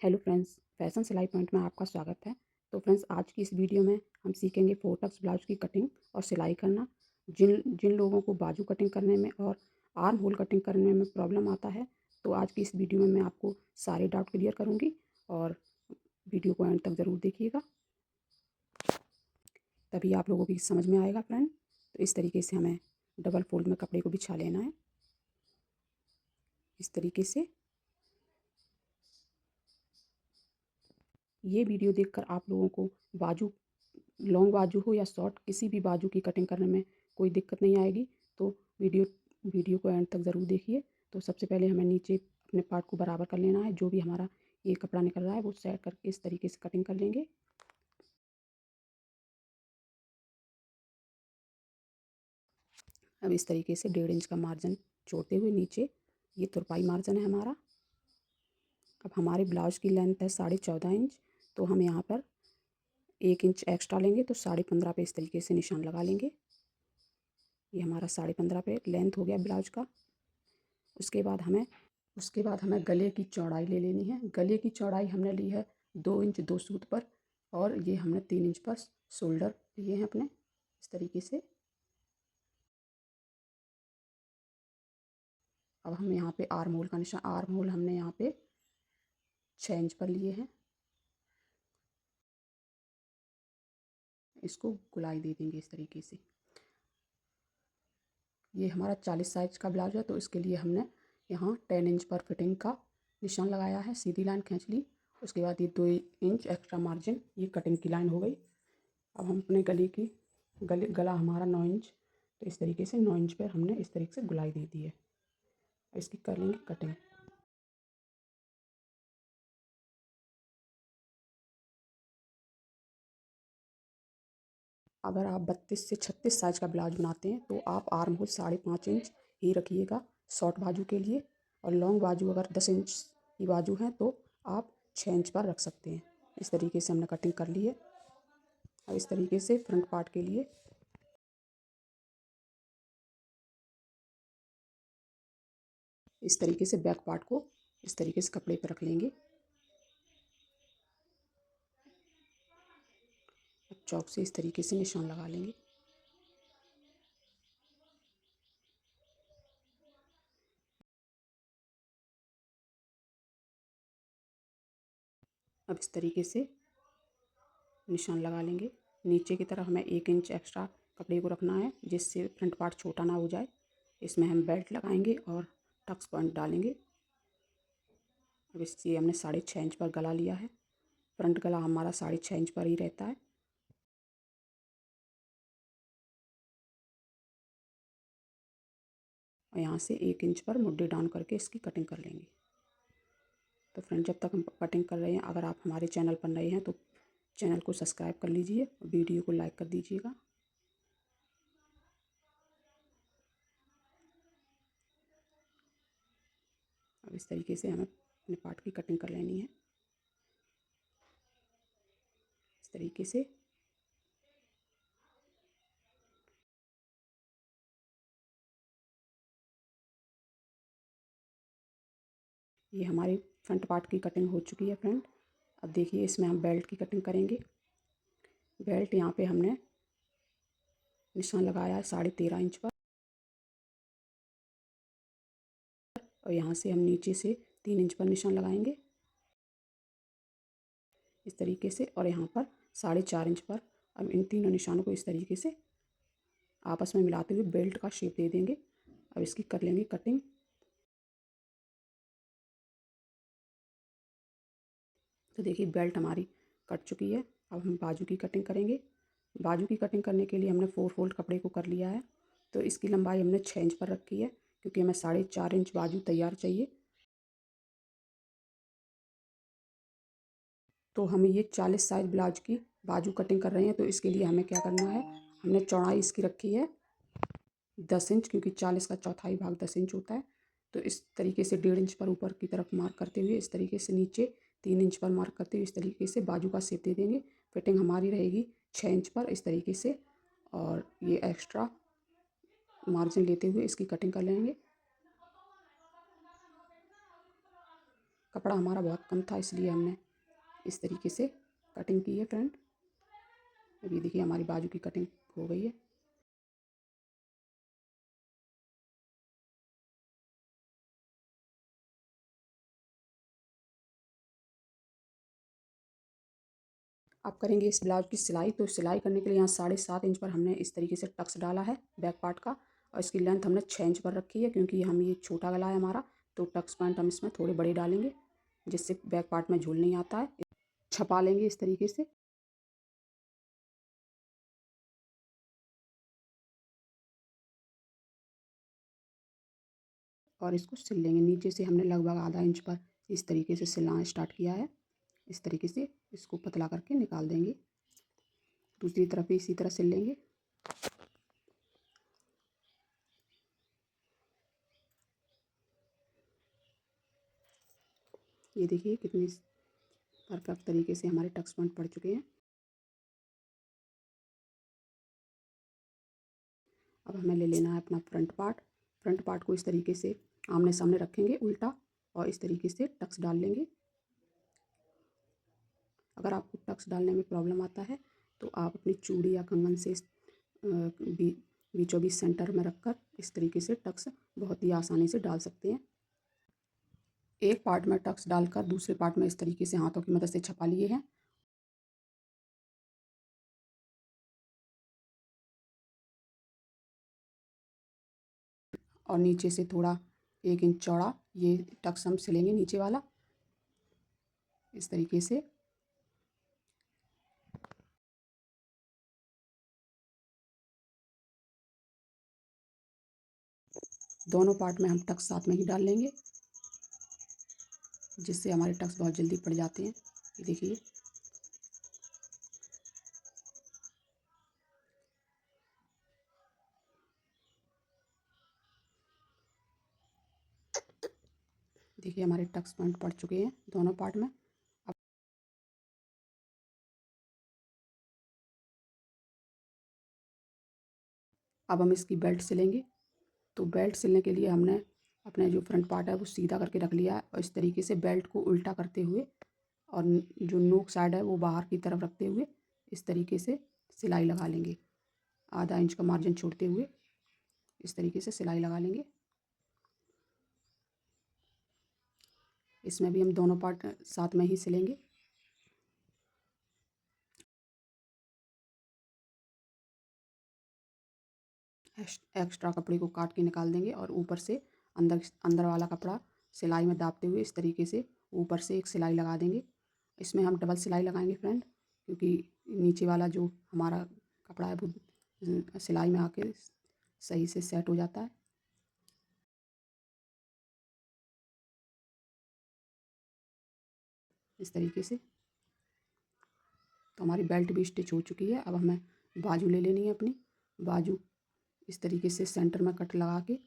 Hello friends, fashion सिलाई point में आपका स्वागत है। तो फ्रेंड्स, आज की इस वीडियो में हम सीखेंगे 4 टक्स ब्लाउज की कटिंग और सिलाई करना। जिन जिन लोगों को बाजू कटिंग करने में और आर्म होल कटिंग करने में प्रॉब्लम आता है, तो आज की इस वीडियो में मैं आपको सारे डाउट क्लियर करूँगी और वीडियो को एंड तक ज़रूर देखिएगा, तभी आप लोगों की समझ में आएगा फ्रेंड। तो इस तरीके से हमें डबल फोल्ड में कपड़े को बिछा लेना है, इस तरीके से। ये वीडियो देखकर आप लोगों को बाजू, लॉन्ग बाजू हो या शॉर्ट, किसी भी बाजू की कटिंग करने में कोई दिक्कत नहीं आएगी। तो वीडियो को एंड तक ज़रूर देखिए। तो सबसे पहले हमें नीचे अपने पार्ट को बराबर कर लेना है। जो भी हमारा ये कपड़ा निकल रहा है वो सेट करके इस तरीके से कटिंग कर लेंगे। अब इस तरीके से 1.5 इंच का मार्जिन छोड़ते हुए नीचे ये तुरपाई मार्जिन है हमारा। अब हमारे ब्लाउज की लेंथ है 14.5 इंच, तो हम यहाँ पर 1 इंच एक्स्ट्रा लेंगे, तो 15.5 पे इस तरीके से निशान लगा लेंगे। ये हमारा 15.5 पे लेंथ हो गया ब्लाउज का। उसके बाद हमें गले की चौड़ाई ले लेनी है। गले की चौड़ाई हमने ली है 2 इंच 2 सूत पर, और ये हमने 3 इंच पर शोल्डर लिए हैं अपने, इस तरीके से। अब हम यहाँ पे आर्म होल का निशान, आर्म होल हमने यहाँ पे 6 इंच पर लिए हैं। इसको गुलाई दे देंगे इस तरीके से। ये हमारा 40 साइज का ब्लाउज है, तो इसके लिए हमने यहाँ 10 इंच पर फिटिंग का निशान लगाया है, सीधी लाइन खींच ली। उसके बाद ये 2 इंच एक्स्ट्रा मार्जिन, ये कटिंग की लाइन हो गई। अब हम अपने गला हमारा 9 इंच, तो इस तरीके से 9 इंच पर हमने इस तरीके से गुलाई दे दी है। इसकी कर लेंगे कटिंग। अगर आप 32 से 36 साइज का ब्लाउज बनाते हैं तो आप आर्म होल 5.5 इंच ही रखिएगा शॉर्ट बाजू के लिए, और लॉन्ग बाजू अगर 10 इंच की बाजू है तो आप 6 इंच पर रख सकते हैं। इस तरीके से हमने कटिंग कर ली है। और इस तरीके से फ्रंट पार्ट के लिए इस तरीके से बैक पार्ट को इस तरीके से कपड़े पर रख लेंगे। अब चौक से इस तरीके से निशान लगा लेंगे। अब इस तरीके से निशान लगा लेंगे। नीचे की तरफ हमें 1 इंच एक्स्ट्रा कपड़े को रखना है, जिससे फ्रंट पार्ट छोटा ना हो जाए। इसमें हम बेल्ट लगाएंगे और टक्स पॉइंट डालेंगे। अब इससे हमने 6.5 इंच पर गला लिया है। फ्रंट गला हमारा 6.5 इंच पर ही रहता है। और यहाँ से 1 इंच पर मुड्ढे डाउन करके इसकी कटिंग कर लेंगे। तो फ्रेंड, जब तक हम कटिंग कर रहे हैं, अगर आप हमारे चैनल पर नए हैं तो चैनल को सब्सक्राइब कर लीजिए, वीडियो को लाइक कर दीजिएगा। अब इस तरीके से हमें अपने पार्ट की कटिंग कर लेनी है, इस तरीके से। ये हमारी फ्रंट पार्ट की कटिंग हो चुकी है फ्रेंड। अब देखिए, इसमें हम बेल्ट की कटिंग करेंगे। बेल्ट यहाँ पे हमने निशान लगाया है 13.5 इंच पर, और यहाँ से हम नीचे से 3 इंच पर निशान लगाएंगे इस तरीके से, और यहाँ पर 4.5 इंच पर। अब इन तीनों निशानों को इस तरीके से आपस में मिलाते हुए बेल्ट का शेप दे देंगे। अब इसकी कर लेंगे कटिंग। तो देखिए, बेल्ट हमारी कट चुकी है। अब हम बाजू की कटिंग करेंगे। बाजू की कटिंग करने के लिए हमने 4 फोल्ड कपड़े को कर लिया है। तो इसकी लंबाई हमने 6 इंच पर रखी है, क्योंकि हमें 4.5 इंच बाजू तैयार चाहिए। तो हम ये 40 साइज ब्लाउज की बाजू कटिंग कर रहे हैं, तो इसके लिए हमें क्या करना है, हमने चौड़ाई इसकी रखी है 10 इंच, क्योंकि 40 का चौथाई भाग 10 इंच होता है। तो इस तरीके से 1.5 इंच पर ऊपर की तरफ मार्क करते हुए, इस तरीके से नीचे 3 इंच पर मार्क करते हुए इस तरीके से बाजू का शेप दे देंगे। फिटिंग हमारी रहेगी 6 इंच पर इस तरीके से, और ये एक्स्ट्रा मार्जिन लेते हुए इसकी कटिंग कर लेंगे। कपड़ा हमारा बहुत कम था, इसलिए हमने इस तरीके से कटिंग की है फ्रेंड। अभी देखिए हमारी बाजू की कटिंग हो गई है। अब करेंगे इस ब्लाउज की सिलाई। तो सिलाई करने के लिए यहाँ 7.5 इंच पर हमने इस तरीके से टक्स डाला है बैक पार्ट का, और इसकी लेंथ हमने 6 इंच पर रखी है क्योंकि हम ये छोटा गला है हमारा। तो टक्स पॉइंट हम इसमें थोड़े बड़े डालेंगे जिससे बैक पार्ट में झूल नहीं आता है। छपा लेंगे इस तरीके से। और इसको सिल लेंगे। नीचे से हमने लगभग आधा इंच पर इस तरीके से सिलना स्टार्ट किया है। इस तरीके से इसको पतला करके निकाल देंगे। दूसरी तरफ भी इसी तरह सिल लेंगे। ये देखिए कितनी परफेक्ट तरीके से हमारे टक्स पॉइंट पड़ चुके हैं। अब हमें ले लेना है अपना फ्रंट पार्ट। फ्रंट पार्ट को इस तरीके से आमने सामने रखेंगे उल्टा, और इस तरीके से टक्स डाल लेंगे। अगर आपको टक्स डालने में प्रॉब्लम आता है तो आप अपनी चूड़ी या कंगन से बीचों बीच सेंटर में रखकर इस तरीके से टक्स बहुत ही आसानी से डाल सकते हैं। एक पार्ट में टक्स डालकर दूसरे पार्ट में इस तरीके से हाथों की मदद से छपा लिए हैं। और नीचे से थोड़ा 1 इंच चौड़ा ये टक्स हम सिलेंगे नीचे वाला इस तरीके से। दोनों पार्ट में हम टक्स साथ में ही डाल लेंगे जिससे हमारे टक्स बहुत जल्दी पड़ जाते हैं। ये देखिए देखिए हमारे टक्स पॉइंट पड़ चुके हैं दोनों पार्ट में। अब हम इसकी बेल्ट सिलेंगे। तो बेल्ट सिलने के लिए हमने अपने जो फ्रंट पार्ट है वो सीधा करके रख लिया है, और इस तरीके से बेल्ट को उल्टा करते हुए और जो नोक साइड है वो बाहर की तरफ रखते हुए इस तरीके से सिलाई लगा लेंगे। आधा इंच का मार्जिन छोड़ते हुए इस तरीके से सिलाई लगा लेंगे। इसमें भी हम दोनों पार्ट साथ में ही सिलेंगे। एक्स्ट्रा कपड़े को काट के निकाल देंगे और ऊपर से अंदर अंदर वाला कपड़ा सिलाई में दाबते हुए इस तरीके से ऊपर से एक सिलाई लगा देंगे। इसमें हम डबल सिलाई लगाएंगे फ्रेंड, क्योंकि नीचे वाला जो हमारा कपड़ा है वो सिलाई में आके सही से सेट हो जाता है। इस तरीके से तो हमारी बेल्ट भी स्टिच हो चुकी है। अब हमें बाजू ले लेनी है अपनी। बाजू इस तरीके से सेंटर में कट लगा के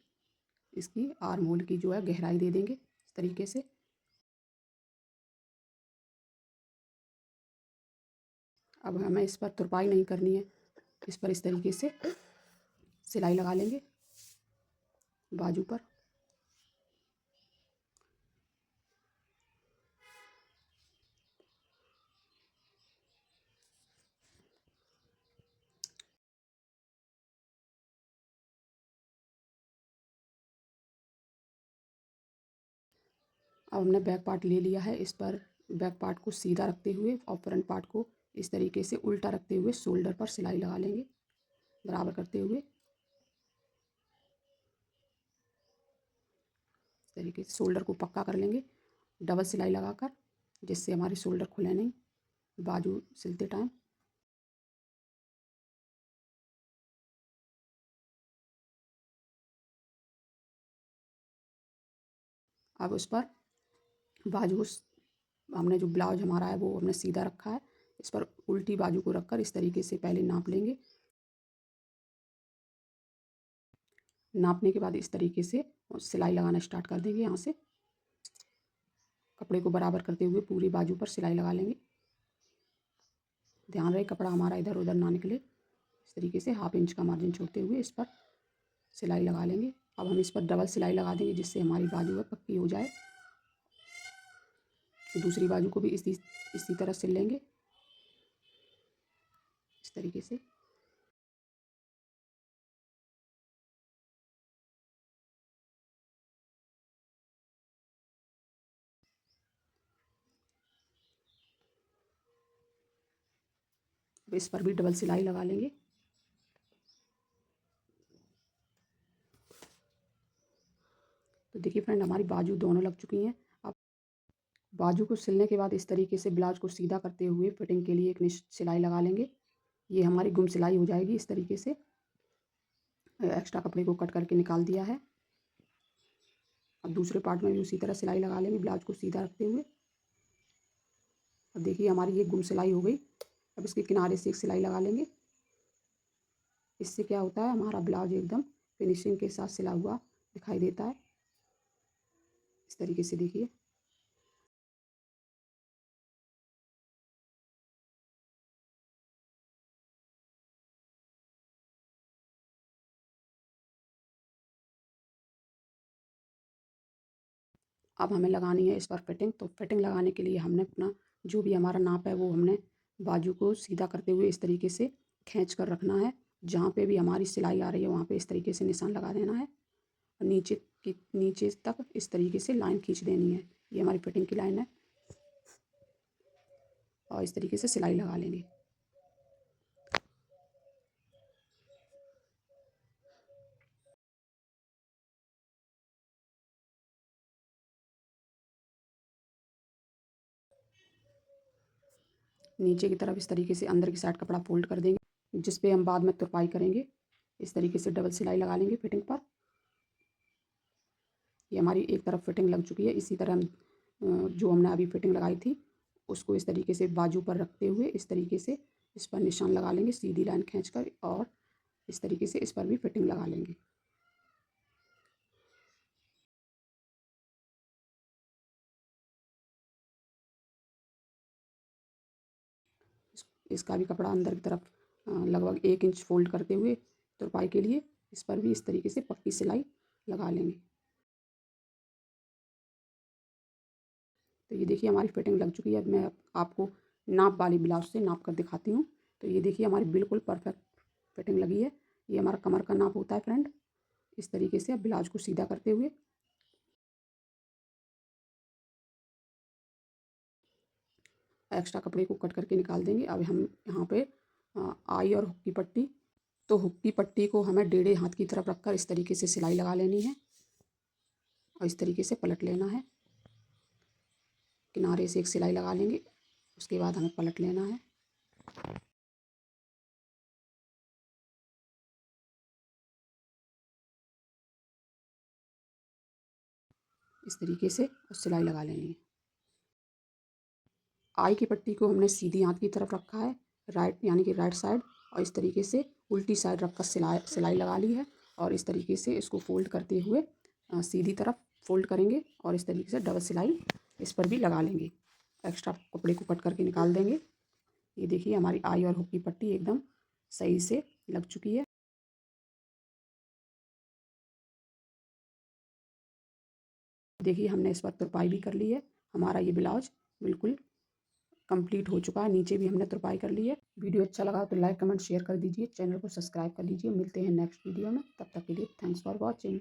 इसकी आर्म होल की जो है गहराई दे देंगे इस तरीके से। अब हमें इस पर तुरपाई नहीं करनी है, इस पर इस तरीके से सिलाई लगा लेंगे बाजू पर। अब हमने बैक पार्ट ले लिया है। इस पर बैक पार्ट को सीधा रखते हुए और फ्रंट पार्ट को इस तरीके से उल्टा रखते हुए शोल्डर पर सिलाई लगा लेंगे बराबर करते हुए। इस तरीके से शोल्डर को पक्का कर लेंगे डबल सिलाई लगाकर, जिससे हमारी शोल्डर खुले नहीं बाजू सिलते टाइम। अब उस पर बाजू हमने जो ब्लाउज हमारा है वो हमने सीधा रखा है, इस पर उल्टी बाजू को रखकर इस तरीके से पहले नाप लेंगे। नापने के बाद इस तरीके से सिलाई लगाना स्टार्ट कर देंगे। यहाँ से कपड़े को बराबर करते हुए पूरी बाजू पर सिलाई लगा लेंगे। ध्यान रहे कपड़ा हमारा इधर उधर ना निकले। इस तरीके से 1/2 इंच का मार्जिन छोड़ते हुए इस पर सिलाई लगा लेंगे। अब हम इस पर डबल सिलाई लगा देंगे जिससे हमारी बाजू है पक्की हो जाए। दूसरी बाजू को भी इसी तरह सिल लेंगे, इस तरीके से। अब इस पर भी डबल सिलाई लगा लेंगे। तो देखिए फ्रेंड, हमारी बाजू दोनों लग चुकी हैं। अब बाजू को सिलने के बाद इस तरीके से ब्लाउज को सीधा करते हुए फिटिंग के लिए एक सिलाई लगा लेंगे। ये हमारी गुम सिलाई हो जाएगी इस तरीके से। एक्स्ट्रा कपड़े को कट करके निकाल दिया है। अब दूसरे पार्ट में भी उसी तरह सिलाई लगा लेंगे ब्लाउज को सीधा रखते हुए। अब देखिए हमारी ये गुम सिलाई हो गई। अब इसके किनारे से एक सिलाई लगा लेंगे। इससे क्या होता है, हमारा ब्लाउज एकदम फिनिशिंग के साथ सिला हुआ दिखाई देता है। इस तरीके से देखिए। अब हमें लगानी है इस पर फिटिंग। तो फिटिंग लगाने के लिए हमने अपना जो भी हमारा नाप है वो हमने बाजू को सीधा करते हुए इस तरीके से खींच कर रखना है। जहाँ पे भी हमारी सिलाई आ रही है वहाँ पे इस तरीके से निशान लगा देना है और नीचे तक इस तरीके से लाइन खींच देनी है। ये हमारी फिटिंग की लाइन है और इस तरीके से सिलाई लगा लेंगे। नीचे की तरफ इस तरीके से अंदर की साइड कपड़ा फोल्ड कर देंगे, जिस पे हम बाद में तुरपाई करेंगे। इस तरीके से डबल सिलाई लगा लेंगे फिटिंग पर। ये हमारी एक तरफ फिटिंग लग चुकी है। इसी तरह जो हमने अभी फिटिंग लगाई थी उसको इस तरीके से बाजू पर रखते हुए इस तरीके से इस पर निशान लगा लेंगे सीधी लाइन खींचकर, और इस तरीके से इस पर भी फिटिंग लगा लेंगे। इसका भी कपड़ा अंदर की तरफ लगभग 1 इंच फोल्ड करते हुए तुरपाई के लिए इस पर भी इस तरीके से पक्की सिलाई लगा लेंगे। तो ये देखिए हमारी फिटिंग लग चुकी है। अब मैं आपको नाप वाली ब्लाउज से नाप कर दिखाती हूँ। तो ये देखिए हमारी बिल्कुल परफेक्ट फिटिंग लगी है। ये हमारा कमर का नाप होता है फ्रेंड। इस तरीके से अब ब्लाउज को सीधा करते हुए एक्स्ट्रा कपड़े को कट करके निकाल देंगे। अब हम यहाँ पे आई और हुक की पट्टी, तो हुक की पट्टी को हमें 1.5 हाथ की तरफ रखकर इस तरीके से सिलाई लगा लेनी है और इस तरीके से पलट लेना है। किनारे से एक सिलाई लगा लेंगे, उसके बाद हमें पलट लेना है। इस तरीके से सिलाई लगा लेनी है। आई की पट्टी को हमने सीधी हाथ की तरफ रखा है, राइट यानी कि राइट साइड, और इस तरीके से उल्टी साइड रखकर सिलाई लगा ली है। और इस तरीके से इसको फोल्ड करते हुए सीधी तरफ फोल्ड करेंगे और इस तरीके से डबल सिलाई इस पर भी लगा लेंगे। एक्स्ट्रा कपड़े को कट करके निकाल देंगे। ये देखिए हमारी आई और हुक की पट्टी एकदम सही से लग चुकी है। देखिए हमने इस पर तुरपाई भी कर ली है। हमारा ये ब्लाउज बिल्कुल कंप्लीट हो चुका है। नीचे भी हमने तुरपाई कर ली है। वीडियो अच्छा लगा तो लाइक कमेंट शेयर कर दीजिए। चैनल को सब्सक्राइब कर लीजिए। मिलते हैं नेक्स्ट वीडियो में। तब तक के लिए थैंक्स फॉर वॉचिंग।